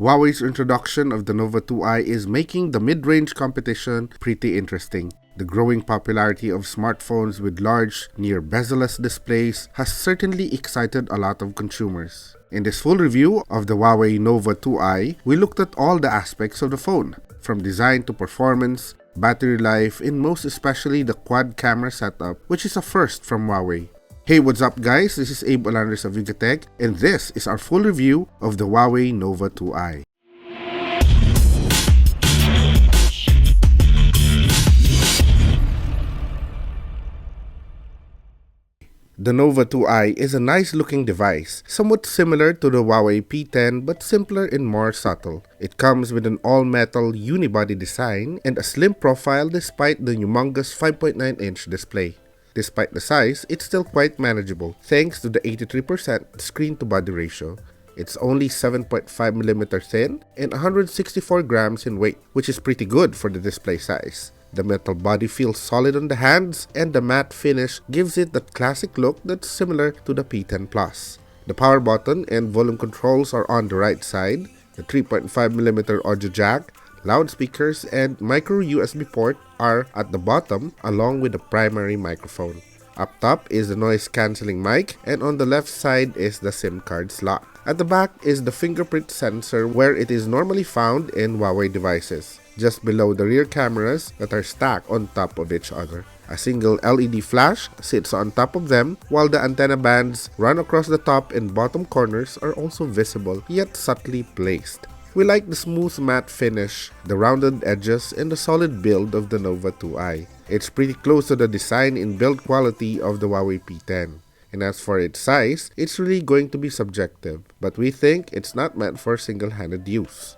Huawei's introduction of the Nova 2i is making the mid-range competition pretty interesting. The growing popularity of smartphones with large, near bezel-less displays has certainly excited a lot of consumers. In this full review of the Huawei Nova 2i, we looked at all the aspects of the phone, from design to performance, battery life, and most especially the quad camera setup, which is a first from Huawei. Hey, what's up guys? This is Abe Olanders of Yugatech, and this is our full review of the Huawei Nova 2i. The Nova 2i is a nice looking device, somewhat similar to the Huawei P10 but simpler and more subtle. It comes with an all-metal unibody design and a slim profile despite the humongous 5.9-inch display. Despite the size, it's still quite manageable thanks to the 83% screen-to-body ratio. It's only 7.5mm thin and 164 grams in weight, which is pretty good for the display size. The metal body feels solid on the hands, and the matte finish gives it that classic look that's similar to the P10 Plus. The power button and volume controls are on the right side. The 3.5mm audio jack, loudspeakers, and micro USB port are at the bottom along with the primary microphone. Up top is the noise cancelling mic, and on the left side is the SIM card slot. At the back is the fingerprint sensor where it is normally found in Huawei devices, just below the rear cameras that are stacked on top of each other. A single LED flash sits on top of them, while the antenna bands run across the top and bottom corners are also visible yet subtly placed. We like the smooth matte finish, the rounded edges, and the solid build of the Nova 2i. It's pretty close to the design and build quality of the Huawei P10. And as for its size, it's really going to be subjective, but we think it's not meant for single-handed use.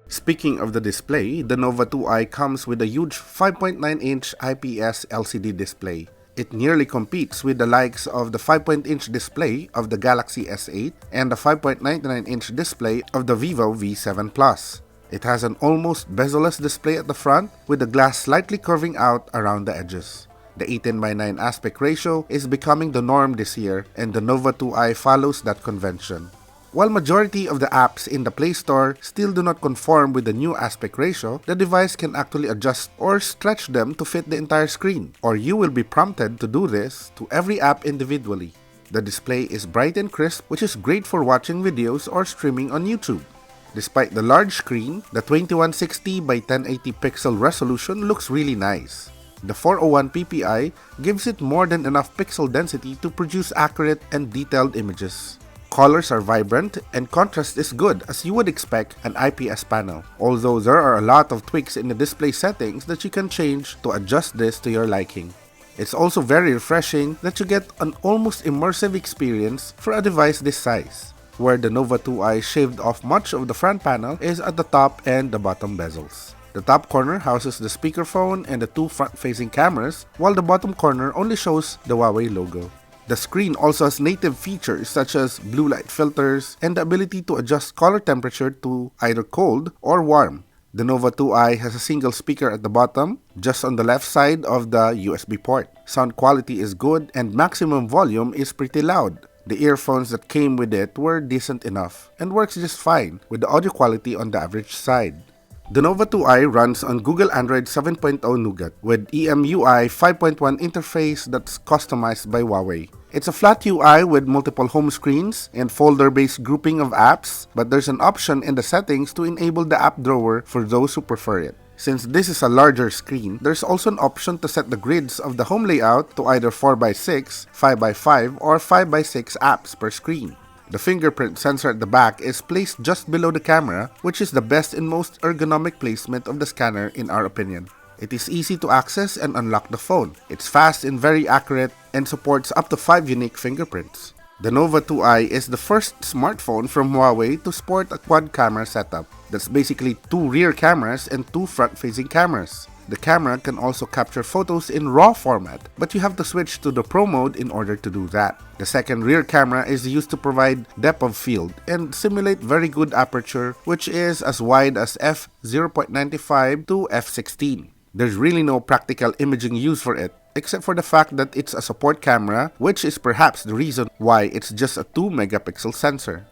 Speaking of the display, the Nova 2i comes with a huge 5.9-inch IPS LCD display. It nearly competes with the likes of the 5.inch display of the Galaxy S8 and the 5.99-inch display of the Vivo V7 Plus. It has an almost bezel-less display at the front with the glass slightly curving out around the edges. The 18:9 aspect ratio is becoming the norm this year, and the Nova 2i follows that convention. While majority of the apps in the Play Store still do not conform with the new aspect ratio, the device can actually adjust or stretch them to fit the entire screen, or you will be prompted to do this to every app individually. The display is bright and crisp, which is great for watching videos or streaming on YouTube. Despite the large screen, the 2160 by 1080 pixel resolution looks really nice. The 401 ppi gives it more than enough pixel density to produce accurate and detailed images. Colors are vibrant and contrast is good as you would expect an IPS panel, although there are a lot of tweaks in the display settings that you can change to adjust this to your liking. It's also very refreshing that you get an almost immersive experience for a device this size, where the Nova 2i shaved off much of the front panel is at the top and the bottom bezels. The top corner houses the speakerphone and the two front-facing cameras, while the bottom corner only shows the Huawei logo. The screen also has native features such as blue light filters and the ability to adjust color temperature to either cold or warm. The Nova 2i has a single speaker at the bottom, just on the left side of the USB port. Sound quality is good and maximum volume is pretty loud. The earphones that came with it were decent enough and works just fine with the audio quality on the average side. The Nova 2i runs on Google Android 7.0 Nougat with EMUI 5.1 interface that's customized by Huawei. It's a flat UI with multiple home screens and folder-based grouping of apps, but there's an option in the settings to enable the app drawer for those who prefer it. Since this is a larger screen, there's also an option to set the grids of the home layout to either 4x6, 5x5, or 5x6 apps per screen. The fingerprint sensor at the back is placed just below the camera, which is the best and most ergonomic placement of the scanner in our opinion. It is easy to access and unlock the phone. It's fast and very accurate and supports up to 5 unique fingerprints. The Nova 2i is the first smartphone from Huawei to sport a quad camera setup. That's basically 2 rear cameras and 2 front-facing cameras. The camera can also capture photos in RAW format, but you have to switch to the Pro mode in order to do that. The second rear camera is used to provide depth of field and simulate very good aperture, which is as wide as f0.95 to f16. There's really no practical imaging use for it, except for the fact that it's a support camera, which is perhaps the reason why it's just a 2 megapixel sensor.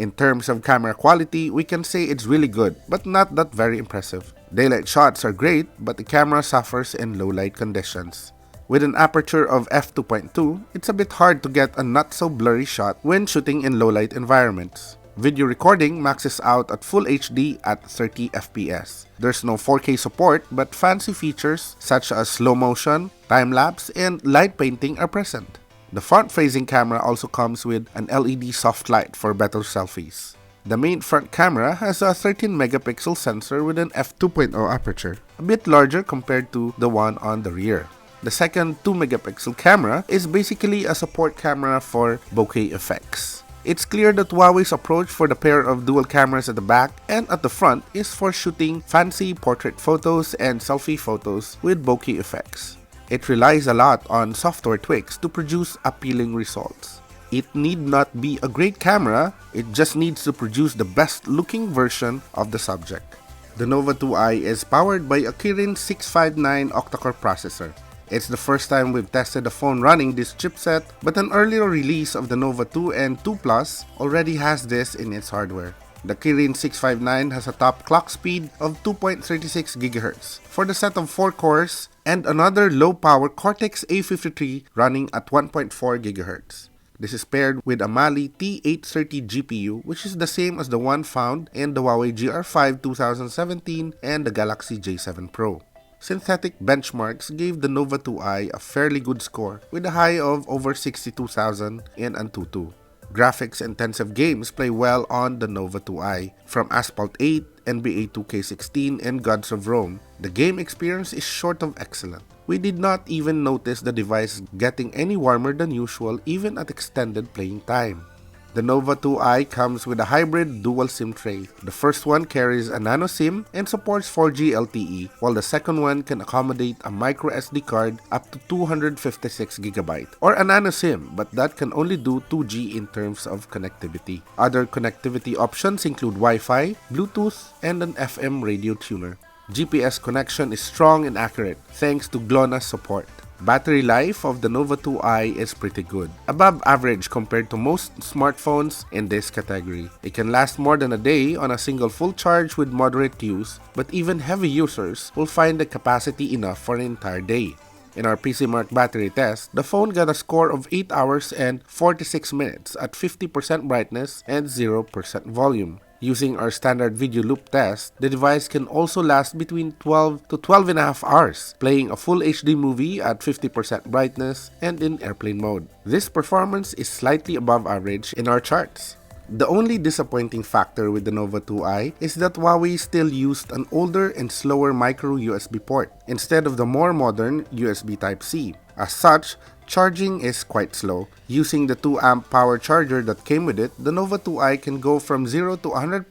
In terms of camera quality, we can say it's really good, but not that very impressive. Daylight shots are great, but the camera suffers in low light conditions. With an aperture of f2.2, it's a bit hard to get a not so blurry shot when shooting in low light environments. Video recording maxes out at Full HD at 30 FPS. There's no 4K support, but fancy features such as slow motion, time-lapse, and light painting are present. The front-facing camera also comes with an LED soft light for better selfies. The main front camera has a 13-megapixel sensor with an f2.0 aperture, a bit larger compared to the one on the rear. The second 2-megapixel camera is basically a support camera for bokeh effects. It's clear that Huawei's approach for the pair of dual cameras at the back and at the front is for shooting fancy portrait photos and selfie photos with bokeh effects. It relies a lot on software tweaks to produce appealing results. It need not be a great camera, it just needs to produce the best looking version of the subject. The Nova 2i is powered by a Kirin 659 octa-core processor. It's the first time we've tested a phone running this chipset, but an earlier release of the Nova 2 and 2 Plus already has this in its hardware. The Kirin 659 has a top clock speed of 2.36 GHz for the set of 4 cores and another low-power Cortex A53 running at 1.4 GHz. This is paired with a Mali T830 GPU, which is the same as the one found in the Huawei GR5 2017 and the Galaxy J7 Pro. Synthetic benchmarks gave the Nova 2i a fairly good score with a high of over 62,000 in Antutu. Graphics-intensive games play well on the Nova 2i. From Asphalt 8, NBA 2K16, and Gods of Rome, the game experience is short of excellent. We did not even notice the device getting any warmer than usual even at extended playing time. The Nova 2i comes with a hybrid dual SIM tray. The first one carries a nano SIM and supports 4G LTE, while the second one can accommodate a micro SD card up to 256GB, or a nano SIM, but that can only do 2G in terms of connectivity. Other connectivity options include Wi-Fi, Bluetooth, and an FM radio tuner. GPS connection is strong and accurate thanks to GLONASS support. Battery life of the Nova 2i is pretty good, above average compared to most smartphones in this category. It can last more than a day on a single full charge with moderate use, but even heavy users will find the capacity enough for an entire day. In our PCMark battery test, the phone got a score of 8 hours and 46 minutes at 50% brightness and 0% volume. Using our standard video loop test, the device can also last between 12 to 12.5 hours, playing a full HD movie at 50% brightness and in airplane mode. This performance is slightly above average in our charts. The only disappointing factor with the Nova 2i is that Huawei still used an older and slower micro USB port instead of the more modern USB Type-C. As such, charging is quite slow. Using the 2-amp power charger that came with it, the Nova 2i can go from 0 to 100%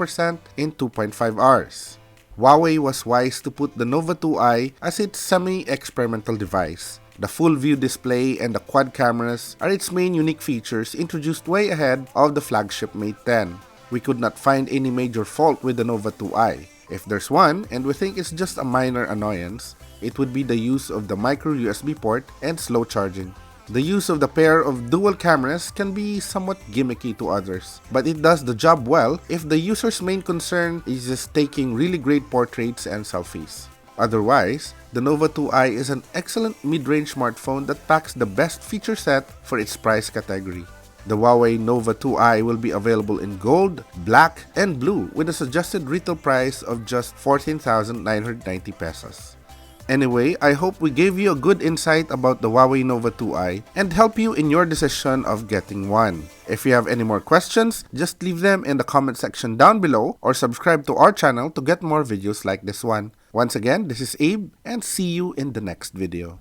in 2.5 hours. Huawei was wise to put the Nova 2i as its semi-experimental device. The full view display and the quad cameras are its main unique features introduced way ahead of the flagship Mate 10. We could not find any major fault with the Nova 2i. If there's one, and we think it's just a minor annoyance, it would be the use of the micro USB port and slow charging. The use of the pair of dual cameras can be somewhat gimmicky to others, but it does the job well if the user's main concern is just taking really great portraits and selfies. Otherwise, the Nova 2i is an excellent mid-range smartphone that packs the best feature set for its price category. The Huawei Nova 2i will be available in gold, black, and blue with a suggested retail price of just 14,990 pesos. Anyway, I hope we gave you a good insight about the Huawei Nova 2i and help you in your decision of getting one. If you have any more questions, just leave them in the comment section down below or subscribe to our channel to get more videos like this one. Once again, this is Abe and see you in the next video.